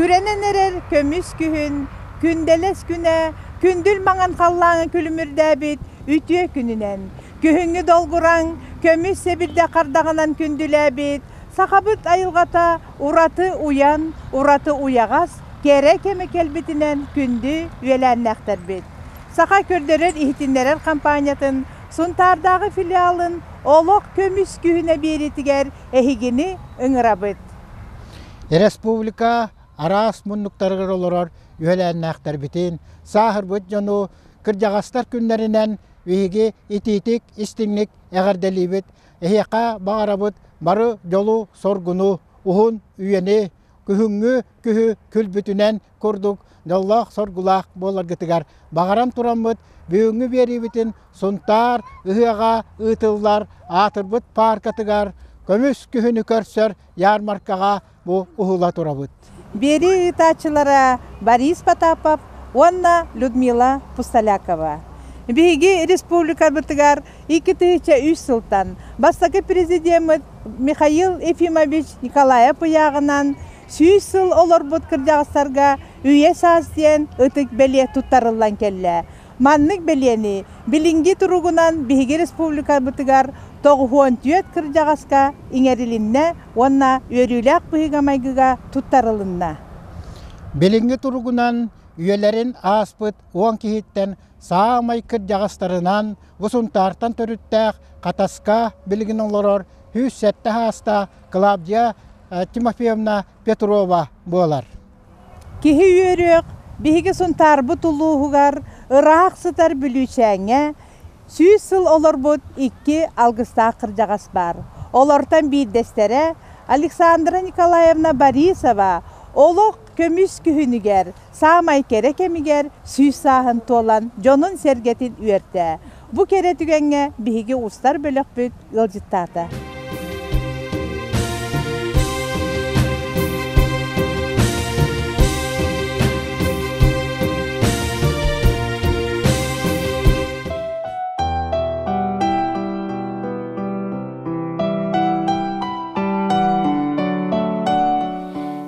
Kürenen erer kömüs kühün, gündeles güne, kündül mağan kallağın külümürdäbit, ütüye gününen. Kühüngü dolguran, kömüs sebirde kardağınan kündüläbit, sakabıt ayılgata, uratı uyan, uratı uyağas, kere keme kelbitinen kündü üyelenekter bit. Saka kördörör ihtinlerer kampanyatın, Suntardağı filialın Olох kömüs kühüne biritiger ehigini ıngırabıt. Respublika aras munnuktarıgır olurur üyelenekter bitin, sahır büt jonu kırjağastar günlerinden vihigi ititik istinlik eğerdelibit, ehiyaka bağırabıt barı jolu sorgunu, uhun üyeni, kühüngü kühü külbütünen kurduk, Олох sorgulaq bolar gıtıgar. Bağaran turamıt, büyüngü beribitin, suntar, ıhıga, ıtıllar, atırbıt parkatıgar, kömüs kühünü körsör, yarmarkaga bu uhula turabıt. Beri ıtaçılara Boris Потапов, Onna Людмила Пусталякова. Биги республика бытыгар 2-3 сылтан. Бастакы президент Михаил Ефимович Николаев яғынан 100 сыл олар бұт кыржағыстарға үйе састен ытык беле туттарылан келі. Маннык белені билинги туругунан биги республика бытыгар 94 кыржағаска иңерилинне, онна өрүләк бұйгамайгыға туттарылынна. Билинги туругунан üyelerin aspıt 10 kihitten sağmay kırjağıstarınan vusuntartan törüttəq Kataska bilgin olurur 107 hasta Klavdiya Timofeyevna Petrova bolar. Kihi üyörük, bihigi suntar butuluğugar, ıraq sıtar bülüçəңə, 100 sıl olur bud 2 algısta kırjağas bar. Olortan bir destere Aleksandra Nikolayevna Borisova, Олох kömüs kühünüger, sağmay kere kemiger, süy sahın tolan, jonun sergetin üerte. Bu kere tügenge bihigi ustar bölük büt ılcıttata.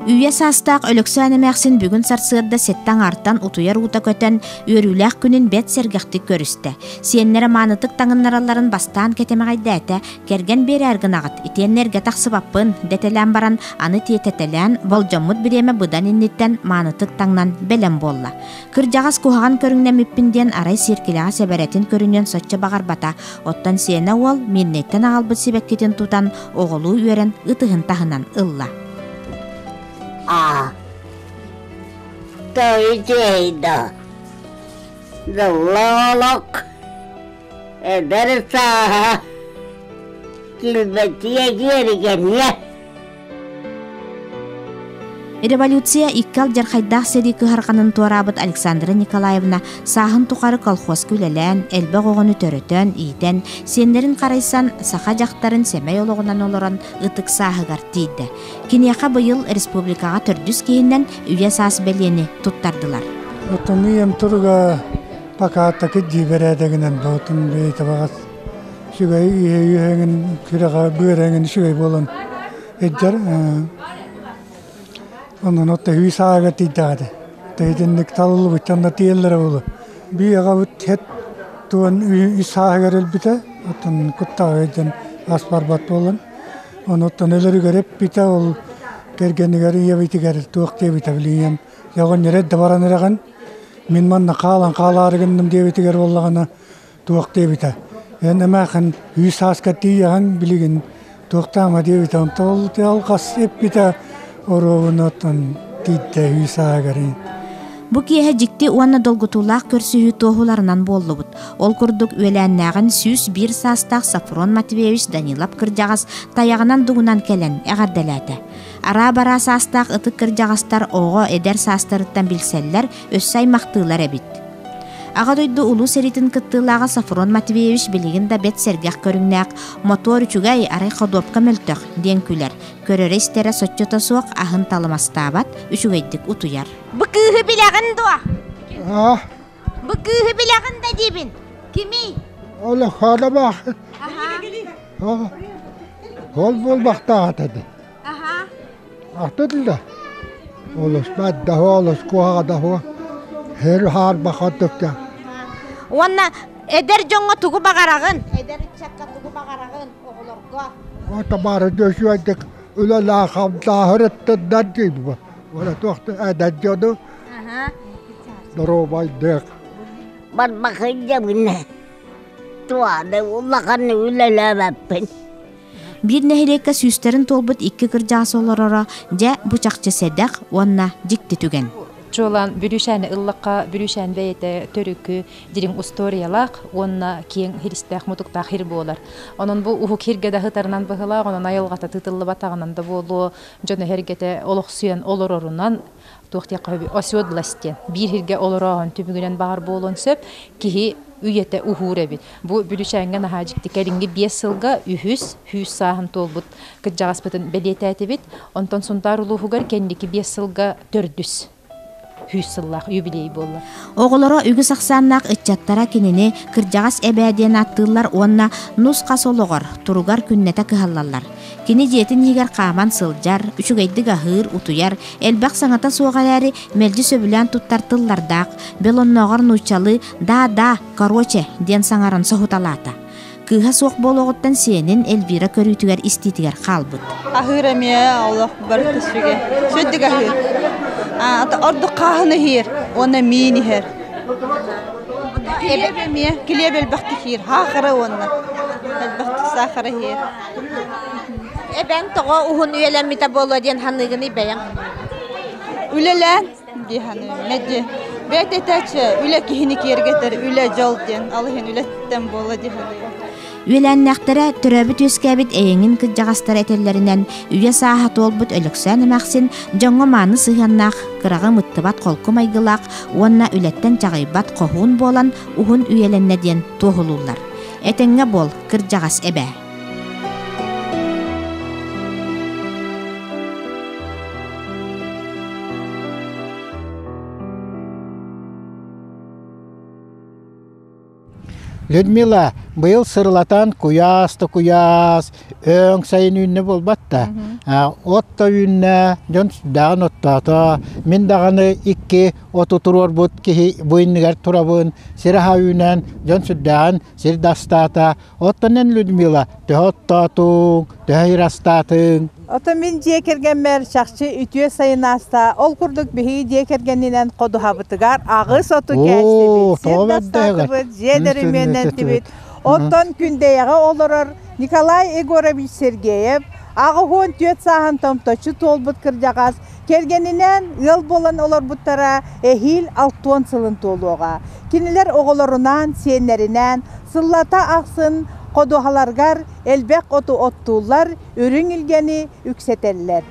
Üye sastaq ölöksöne məxsin бүгін sarsırda setten artan utuyar uta köten örülək günün bet sergaqtik görüste. Siyenlere manıtık tаңыннараларын бастан кетемegayda kergen beri ergınağıt. İtenlerge taqsıbappın detelen baran anı tietetelen bolcamut bireme bıdan innitten manıtık tаңнан belem bolla. Kırjağas kuhağan körünne müppinden aray sirkilağa seberetin körünyen soçça bağarbata. Ottan siyene ol minnetten ağalbıt sebekketin tutan oğulu üeren ıtıhın tahınan ılla. Tôi chơi đó rồi Олох dersa kilbetiye gerigenye. Революция иккал жархайдах серики харқанын туарабыт Александра Николаевна сахын туқары колхоз күлелен, элбе оғыны төрөтөн, ийтен, сенлерин қарайсан саха жақтарын семей олығынан олыран ытык сахыгар тейді. Кинеқа бұйыл республикаға түрдүс кейіннен үйе сас белені туттардылар. Отын үйем тұрға пакаттакы дибередегінен дотын бейті бағас. Шүгей үйеңін күреға бөреңін шүгей болын. Эджер Ondan otta hüsaga tidade. Teydinlik tallı bıçanda tiyellere olu. Bir ağabıt het tuğun hüsaga elbite. Ottan kutta öydен asparbat olun. On ottan öleri görüp bite ol. Gergeni geri yeviti geri tuğuk debite biliyem. Yağın yere devaran ereğen. Min manna qaalar gındım debite geri ollağına tuğuk debite. Enemeğin hüsaga tiyağın biligin tuğuktama debite. Onta ol tiyal qas hep bite. Bu kiye jikti uanna dolgutulaq körsühü tohularынан bollubut. Ol kurduk üelennägin 101 sastaq Safron Matveyevich Danilap kırjağas tayağынан dugunan kelen eğerdelete. Ara bara sastaq ıtık kırjağastar oğo eder sastarıttan bilseller össay maqtılar ebit. Ağa doydu ulu seritin kıttılağa Safron Matveyevich biligin da bet sergaq körüngnäq motor üçügay aray xodopka möltök den küler. Köröre istere soççota soğuk ahın talımastabat üçügaydik utuyar. Bu kıhı bilagın doğa. Bu kıhı bilagın da dibin. Kimi? Олох hala bak. Hol bol bakta atadı. Atadı da. Олос бәдді олос қуағада хо. Хер хар бақаттықта. Онна эдер жоңға тугу бағарағын. Эдер чакка тугу бағарағын оғылорға. Ота бары дөші әдік үлі қамтағыр әттідан дейді ба. Ола тоқты әдәд жоды. Дұру Бар бақынja бұны. Туады ұллақаны үлеләбәппін. Бир нәһилекке сүйістерін толбыт икки кыржаас олорора, жа бучакчы седақ, онна жикти түген. Жолан бүрүшәне ыллакка, бүрүшән бәйте төрүкү, дирин историялак, онна кең християх мутукта хир болар. Онон бу уху хиргеде хытарынан быгыла, онон айылгата тытыллы батагынан да болу, жона хергете олох сүйен олорорунан тухтя кабы осёдластен. Бир хирге олорогон түбүгүнөн багар болон сөп, кихи үйете ухуре бит. Бу бүрүшәнгә хажикти керинге 5 жылга үһүс саһын толбут кыжагаспытын белетәте бит. Онтон сунтарулугар кендики 5 жылга 400 Хүсіллақ юбилей болла. Оғылары үгі сақсаннақ үтчаттара кеніне кіржағас әбәден аттылар онна нұс қасолығыр, тұруғар күннеті кығалалар. Кені жетін егер қаман сылжар, үшігейді ғағыр, ұтуяр, әлбәқ саңата соғалары мәлді сөбілен тұттартыллардақ, белоннағыр нұчалы да, короче, ден саңарын соғыталата. Кыға соқ болуғыттан сенен Эльвира көрітігер істетігер қалбыд. Ахыр әмия Олох бар түсіге. Сөйдік ахыр. Орды қағыны хер, оны мейні хер. Келебе мия, келебе әлбәқті хер. Хақыры оны. Әлбәқті сақыры хер. Эбен тоға ұғын үйеләміті болу ден ханығыны бәян. Үлелән, дейханы, мәді. Бәйт етәчі, үлі кихіні кергетір, үлі жол ден. Алығын үлеттен болу дейханы. Үеләннәқтәрі түрәбіт өскәбіт әйіңін кыджағастар әтеллерінен үйе сағат олбыт өліксән әмәқсін жоңғы маны сығаннақ, қырағы мұттыбат қолқы майғылақ, онна үлеттен жағайбат қоғын болан ұғын үйеленнеден тоғылулар. Әтіңе бол кырджағас әбә. Людмила, был сырлатан куяс, өң сайын үнне болбатта. Отта үнне, жон дағын оттата, мен дағаны икки оту тұрор бұд ки бұйынығар тұрабын, сираха үнен, жон сүддағын сир дастата. Оттанен Людмила, төһоттатың, төһирастатың. Ото мен жекерген мэр шақчы үтüе сайын аста, ол күрдік бігі жекергенінен қоду хабытыгар, ағыс оту кәстебет, сен дастатыбыт, жедеріменен тібет. Оттон күндейігі олырыр Николай Егорович Сергеев, ағы хуын түйет сағын томточы толбыт кіржағас, келгенінен ыл болан олар бұттара әхил 6 сылын толуға. Кенелер оғыларынан, сенлерінен, сыллата ақсын, Қодуғаларғар әлбәқ оту оттулар өрің үлгені үксетеллер.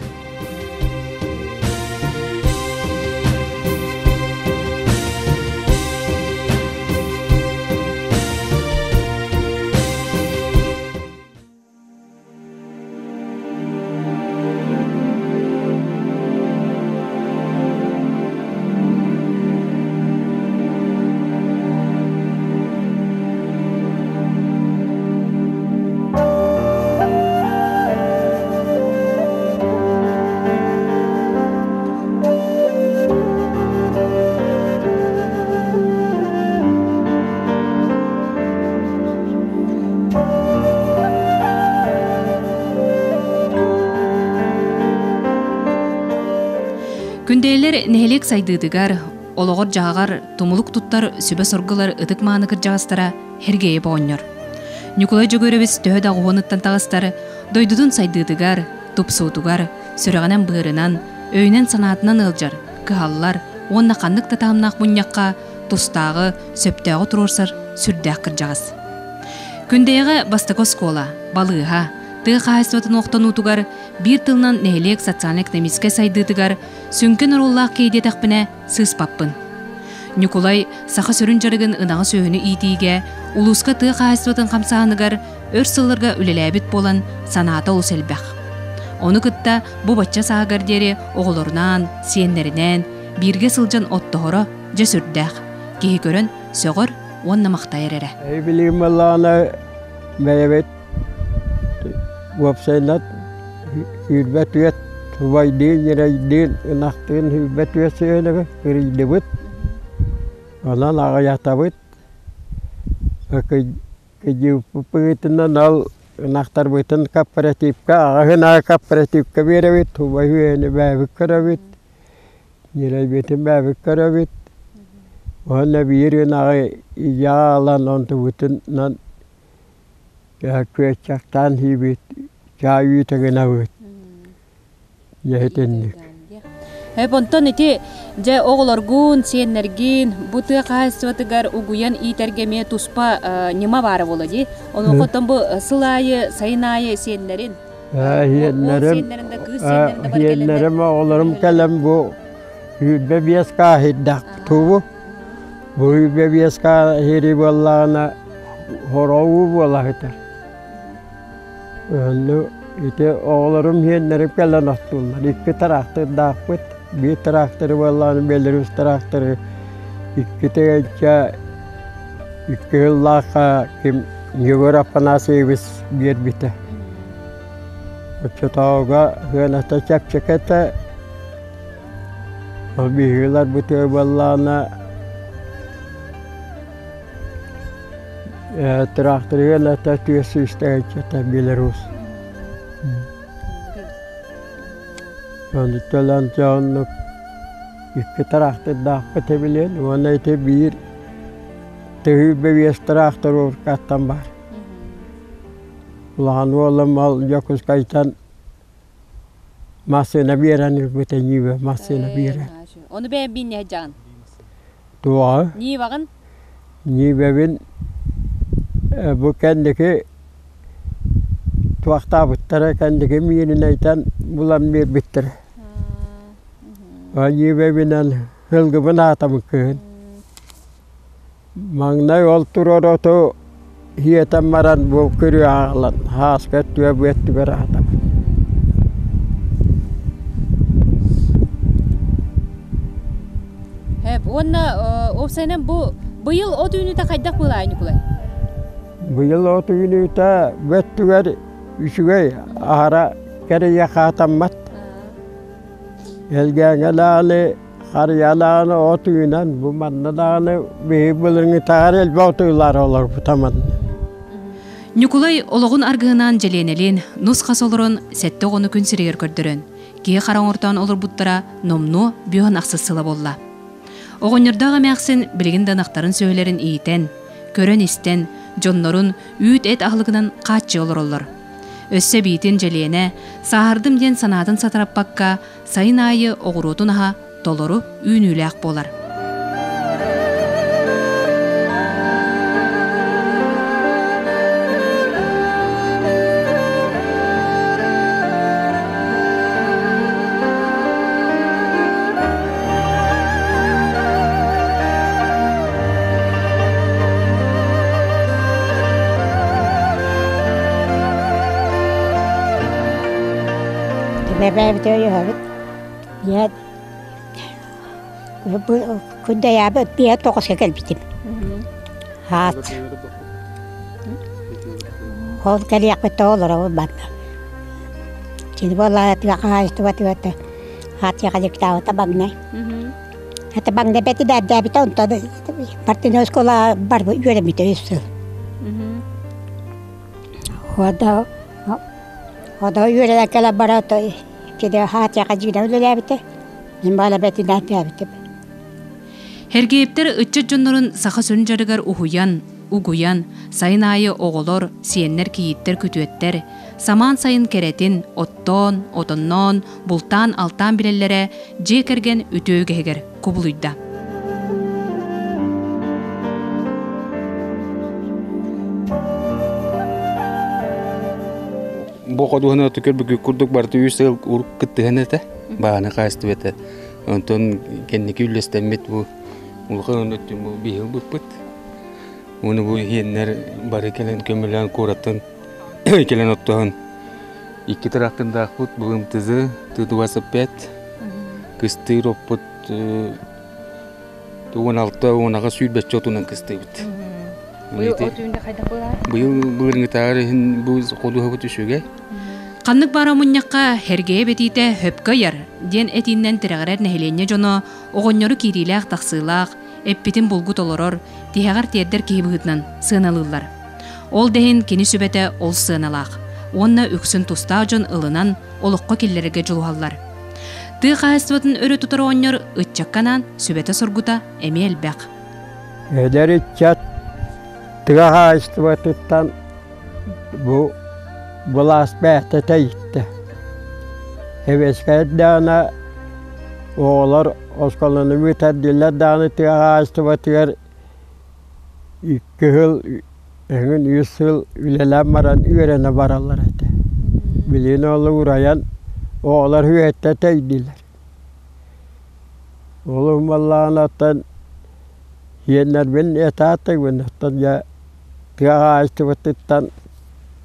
Күндейлер нәһелек сайдыдыгар, олоғыр жағағар, тумулук туттар, сөбе соргылар, ытык мааны кыржағастара хергейе боғыныр. Николай жөгөребіз төхі дағуғыныттан тағыстары, дойдудун сайдыдыгар, тупсуутугар, сөрағанан бұғырынан, өйнен санатынан ылжар, кыхаллар, онна қандық татамнақ мұньяққа, тустағы, сөптағы тұрорсар, сүрдәқ кыржағас. Күндеяғы бастакос кола, балыға, тыға қағыстыватын оқтан ұтугар, бір тылынан нәйлек социалик-экономиске сайдыдыгар, сүнкен ұруллақ кейде тақпіне сыз паппын. Николай сақа сөрін жарығын ұнағы сөйіні итиге, улуска тыға қағыстыватын қамсағанығар, өр сылларға үлеләбіт болан саната ұлыс әлбәқ. Оны күтті бұ батча сағагардері оғылырынан, сиенлерінен, бірге сылжан оттығыры жесүрдәқ. Кейі көрін сөғыр онна мақтайыр әрі. Білігім Аллағына мәйебет, вапсайнат, үрбәт үйет Tuvaydın yeraydın ınaktığın hübbet vesiyene kırıydıbıt. Ondan ağayatabıt. Kıcı pıpıtından al ınaktar bıtın kooperatifka, ağına kooperatifka verevit. Tuvayhüyene bäbik karabit. Yeraybetin bäbik karabit. Ona bir ağı yağlan ontu bıtından köçaktan hibit. Çayı tağınavıt. Yetenlik. Hep ondan iti je oğlargun senlergin butu kahsıvatıgar uguyan itergeme tuspa nima var boladı. Onu kotan bu sılayı sayınayı senlerin. Yenlerim oğlarım kalem bu bebiyas kahiddak tuğu. Bu bebiyas kahiri vallahına horovu vallahıdır. İşte oğlarım yenlerim kalem attılar. İki taraftır dağıt. Bir taraftır vallahını Belarus taraftır. İki taraftır. İki yıllaka kim Yugurapa nasibis bir bite. Çatağıga hıyanata çapçakata. Bir yıllar bu tür vallahına taraftır hıyanata tüyesi isteyecekte Belarus. Onu tölen çoğunluk iki taraftır dağıt edebilen. Ona ite bir tühü bevies taraftır urkattan var. Ulan oğlum al yokuz kaytan masına bir an ilbete niye masına bir an. Onu ben bin ne can? Dua. Niye bakın? Niye ben bu kendiki tuakta bittire kendiki miyini neyten bulan bir bittire. Niye bebinden hılgı bana atamıkın. Mangnay olturur oto hiyetem maran bu kürü ağlan hasket ve bu etti bir atam. Hep o senin bu yıl o düğünü de kaydak mı aynı kulay? Bu yıl o düğünü de vettüver üşüge ahara kere yakatammat. Elgene lale Haryalanı otuyla bu mannadanı beyibulunu tarih botuylar olur bu tamam. Nikolay Oloğun argığından jelenelin nuskas olurun sette onu gün sirger kördürün. Ki karan ortan olur buttara nomnu biyon aksısıla bolla. Oğunyrdağı məxsin bilgin danaqtarın söylerin iyiten, körön isten, jonnorun üyt et ahlıgынан qaççı olur. Össe bitin jelene sahardım den sanadın satarap bakka sayın ayı oğurudun aha doloru üynülək bolar. Bebe diyor ya, ya bu kunde ya bir tokas gel bitim. Hat. Hol kali yak betul orang bat. Jadi bola tiga kali itu waktu hat ya kali kita tabang nih. Tabang deh beti dah betul tuh. Partner sekolah baru jual betul itu. Ada jual kalau baru tuh. Kede hat ya kali kita udah betul. Nimbala beti dah betul. Hergeyipter ıççı jonnorun saha sönjarıgar uhuyan, uguyan, sayın ayı oğulor, siyenler kiyitter kütüetler, saman sayın keretin, otton, otonnon, bultan altan bilellere jekergen ütügeger kubuluyda. Bu koduhuna tükür bugün kurduk bartı yüksel uruk kıttığına da bağına kastı vete. Ondan kendiki üllestenmet bu. Ulkan ötüm bu bir yıl bıpıt. Onu bu hiyenler bari kelen kömürlen kuratın kelen ottuğun. İki taraftan da akut bugün tızı tutuva sepet. Kıstı roput 16 onağa süt beçotunan kıstı bit. Bu yıl o düğünde kayda bular? Bu yıl bugün tarihin bu kodu havutu şüge. Қаннык бара мұннаққа хергее бетите хөпкө яр, ден этиннен тирағарар нәхелене жоно, оғоннору кириләқ тақсылақ, эппитин булгут олорор, тихағар тердер кейбігітнан сыналылар. Ол дәхін кені сүбәті ол сыналақ. Онна үксін туста жон ылынан олыққа келлерге жылуаллар. Ты қайыстыватын өрі тұтыр оңнор үтчаққанан сүбәті сұргута әмел бәқ. Эдер үтчат тыға қайыстыватыттан бұлас бәхті тәйітті. Хевескайт дана оғылар осқаланы бүтәдділер даны тыға қайыстыватығар 2 жыл, 3 жыл үлеләм маран үйерені баралар әді. Білін олы ұраян оғылар үйетті тәйділер. Олы ұмаллағын аттан енлер бен етаты күн аттан я тыға қайыстыватыттан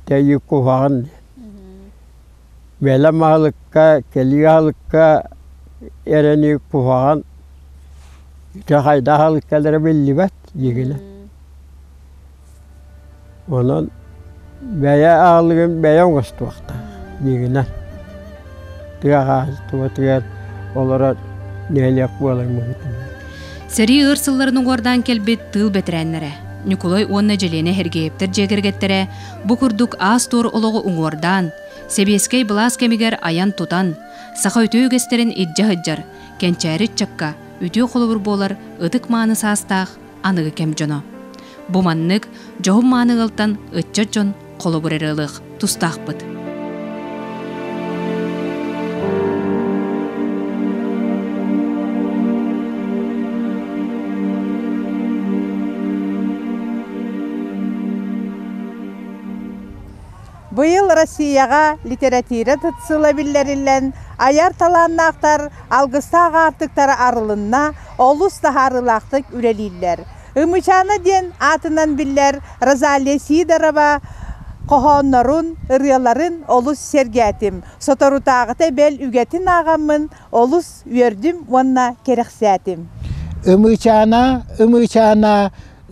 тәйі куhағын. Бәлі мағылыққа, келі ғалыққа әрені куhағын. Қайда ғалыққалары білі бәт егілі. Onun baya ağlığın baya oğustu vaxta yegine. Tığağızdı olara neylek bolay muhitin. Seri ırsıllarının ordan kelbet tıl betirənlere. Nikolay onna jelene hergeyiptir jegirgettere, bu kurduk az tor ologu uңordan, sebeskey blas kemiger ayan tutan, saqa ütü gösterin idja hıjjar, kençäri çakka, ütü qolubur bolar, ıtık many sastaq, anıgı kemjono. Bu manнык жоғым манығылтан үтчі жон қолы бұрырылық тұстақ бұд. Быйыл Россияға литература тұтсыла білдерілен аяр таланнақтар алғыстағы артықтары арылынна олыс тахарылақтық үрелейлер. Ümüçana den atından biller Razaliye Sidarova kohonlarun, ıryaların olus sergetim. Sotorutağıta bel ügetin ağamın olus üyerdüm onna kereksetim. Ümüçana,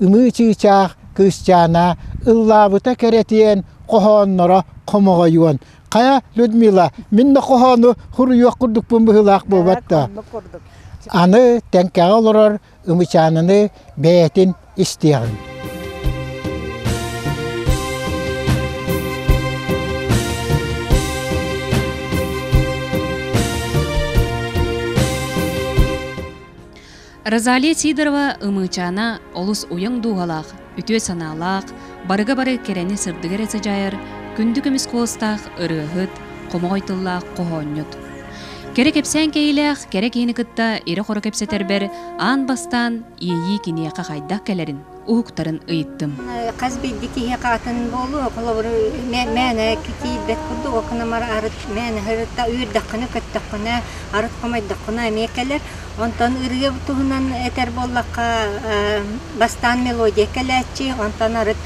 ümüçıçaq, kısçana, ıllabuta keretiyen kohonlara komoğa yuvan. Kaya Ludmila, minna kohonu huruyuq kurduk bumbıhılaq bu batta. Anı tenkağı olurur, ümüçanını beyetin isteyen. Razaliye Sidarova ымычана олус уяң дуғалақ, үтө саналақ, барыға-бары керені сырдығыр әсі жайыр, күнді көміс қоғыстақ, ырығыт, қомағайтыллақ, қоғоньют. Керек епсен кейләқ, керек ені кытта, ері қоры кепсетер бер, ан бастан, ие кенеяқа қайдақ кәлерін, ұғықтарын ұйыттым. Қаз бейді кейе қатын болу, қолы мәні кетейбет күрді, оқына мара арыт, мәні ғырытта үйірдаққыны, көттаққыны, арыт қомайдаққыны әмекелер. Онтан ырыгэ бұтығынан әтер боллаққа бастан мелодия кәләтчі, онтан арыт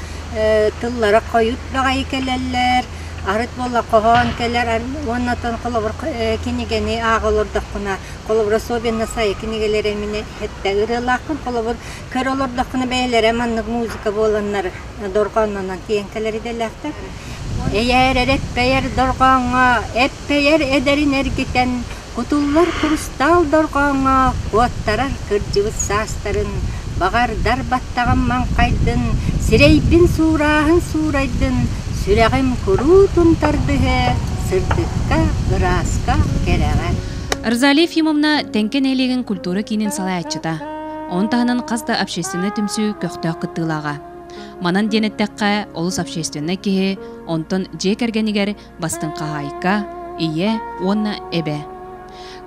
тыллары қойыт бағайы кәләлер, арыт болла қоған кәлер, оннатан қолыбыр кенегені ағылырдаққына, қолыбыр особенно сайы кенегелер әміне әтті ырылақын, қолыбыр көр олырдаққына бәйлер әманлық музыка боланлар дорғанынан кейін кәлер еделәқтір. Әйер әрәппәйер дорғанға, әппәйер әдәрін әргетен, Кутуллар курстал дорғаңа, қуаттарар кыржыбыт састарын, бағардар баттаған манқайдын, сирейбін сурағын сурайдын, сүрәғім көру тұнтардығы, сырдыққа, ғырасқа керәғән. Разалия Ефимовна тәнкен әлеген культура кейінен салай айтчыда. Он тағынан қазда общественный түмсі көқтіғ қыттылаға. Манан денеттәққа олыс общественный кеге, онтын жек әргенігер бастың қағайқа, ие, онна әбе.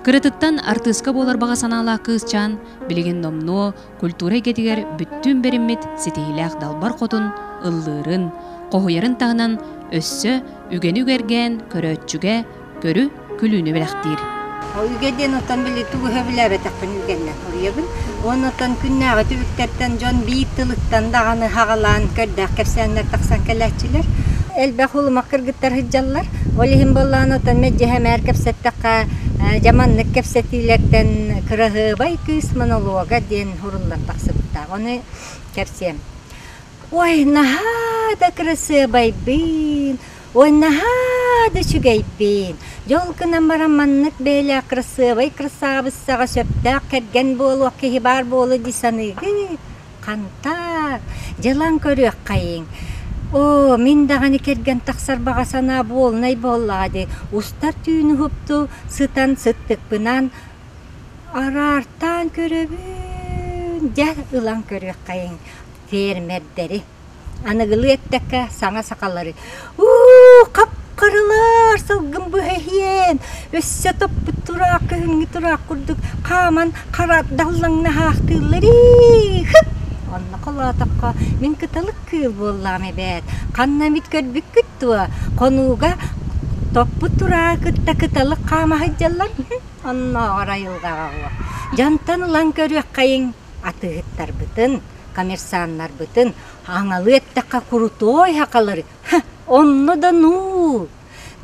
Кырытыттан артыска болар баға санала кызчан, билеген номно, культура кетигер бүттүн бериммит сетейләқ далбар қотын, ыллырын, қоғыярын тағынан өссі, үгені үгерген, көрөтчүге, көрі күліні біләқтір. Үгеден отан білі туғы өбілері тақпын үгенлен орыябын. Он отан күннәғі түбіктерден жон бейттіліктен дағаны хағалан көрдәқ кәпсәнлер тақсан кәләтчілер. Әлбәқ олымақ кіргіттер хыджалар. Олихин боллан отан мәджіхәм әр кәпсәттәққа жаманлык кәпсәтилерден кырығы бай кыз монолога ден хұрылар тақсыбыттақ. Оны кәпсем. Ой, наха да крысы бай бин, ой, наха да чүгейбин. Жолкынан бараманнык бәлі красывай красавыссаға сөптәк кәрген болу, кехи бар болу дисаныгы. Қантар, жылан көрек қайын. О, мен дағаны керген тақсар бағасана болнай болады. Устар түйіні хүпту, сытан сыттық бұнан, арартан көребін. Жа ылан көрек қайын. Фермердері. Анығылы еттәкка саңа сақалары. Қап-қарылар, сылғын бұхайен. Өссі топпы тұрақ, көхінгі тұрақ күрдік. Қаман қарат даллаңна хақтылары. Онна қолатаққа мен кыталық кыл боллам бәд. Қанна миткер бүккіт туа. Қонуға топпы тұрақ кытта кыталық қама хайджалар. Онна орайылға ғауа. Жантан ұлан көрек қайын атығыттар бұтын. Коммерсаннар бұтын, аңалы әттіққа құрутой хақалары. Онны да нұл.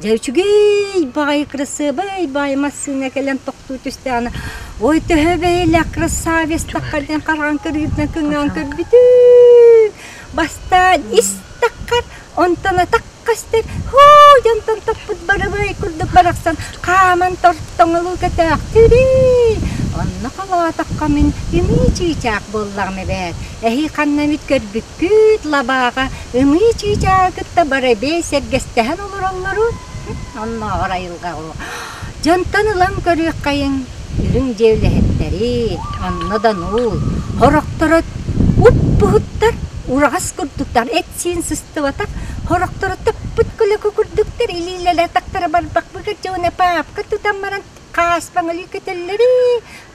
Жәучігей, бай красы, бай массына кәлен тоқту түсті аны. Ой, түхі бәйлі красавес таққардан қарған кіргітіні күнген көрбітін. Бастан іс таққар, онтана таққастыр. Жантан таппыд бары бай күрдік барақсан, қаман торттоңылу кәтәқ түрі. Онны қалатаққа мен үмі чүйчақ боллағымы бәд. Әхи қаннамит көрбіккіт лабаға үмі чүйчақытта бары бей сәргестәхін олар олару. Онны орайылға ол. Жантан ұлан көрек қайын үрін жевләхеттері. Онны да нұл. Хорақтарат ұп-бұғыттар. Урағас күрдіктар. Әтсен сұсты батақ. Хорақтарат таппыт күлі күрдіктар. Илилелі тақтары бар бақбығыр жауына папқа тұтамаран қаспаңылы көтелері.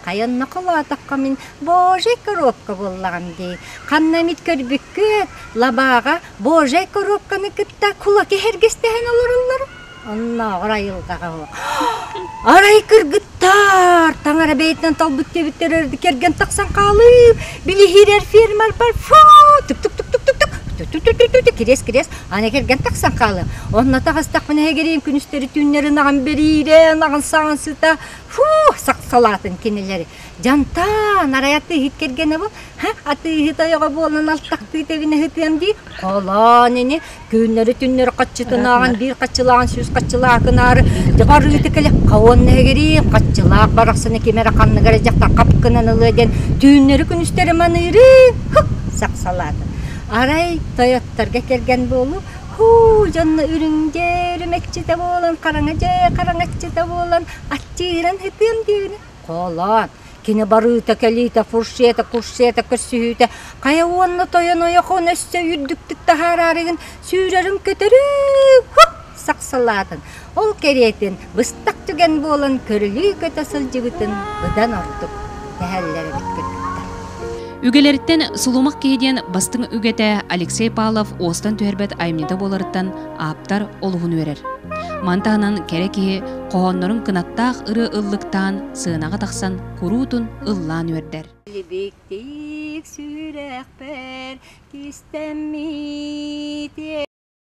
Қайынны құлатаққа мен божай коробка боллағым дей. Қаннамит көрбіккет лабаға божай коробканы күтті құлаки хергестәхін олар. Онна орайылғаға ол. Арай кіргіттар. Таңара бәйтінен тал бүттебіттер өрді керген тақсан қалып. Білі хирер фермар бар. Тук-тук-тук-тук-тук-тук. Кирес, ана керген тақсан қалы. Онна тағыстақ міне әгерейін күністері түннерін ағын берейрен, ағын сағын сыта. Сақсалатын кенелері. Жантан, араяты хит кергені бұл. Аты хит аяға болын алтақты тевіне хитем дей. Қолан ене, күннері түннері қатшытын ағын, бір қатшылағын, сөз қатшылағын ары. Жығар үйті кәлі, қауын әгерейін, қатшылақ барақсыны кемері қанны ғары жақтар қапқынан ұлыден. Түннері күністері манырын. Сақсалатын. Арай Toyottarga kelgan bo'lib, janna үрүңдер мекчите болон, караңаччите болон, аччиран хитем дейни. Колан, кини барыта калита фуршета, куршета, көсүйтө, кая онны тояноя хонөссө үрдүктүк тахарарыгын сүйрөрүм көтөрүп, саксалатын. Ол керетин быстак түген болон көрүлүү көтөсүл жигитин ыдан ортуп, тәһәлләре биткен. Үгелеріттен сулумақ кейден бастың үгеті Алексей Павлов остан түрбет аймеді боларыттан аптар олығын өрер. Мантағынан керекеге қоғанларын кынаттақ ұры ұллықтан сығынаға тақсан күрутын ұллан өрдер.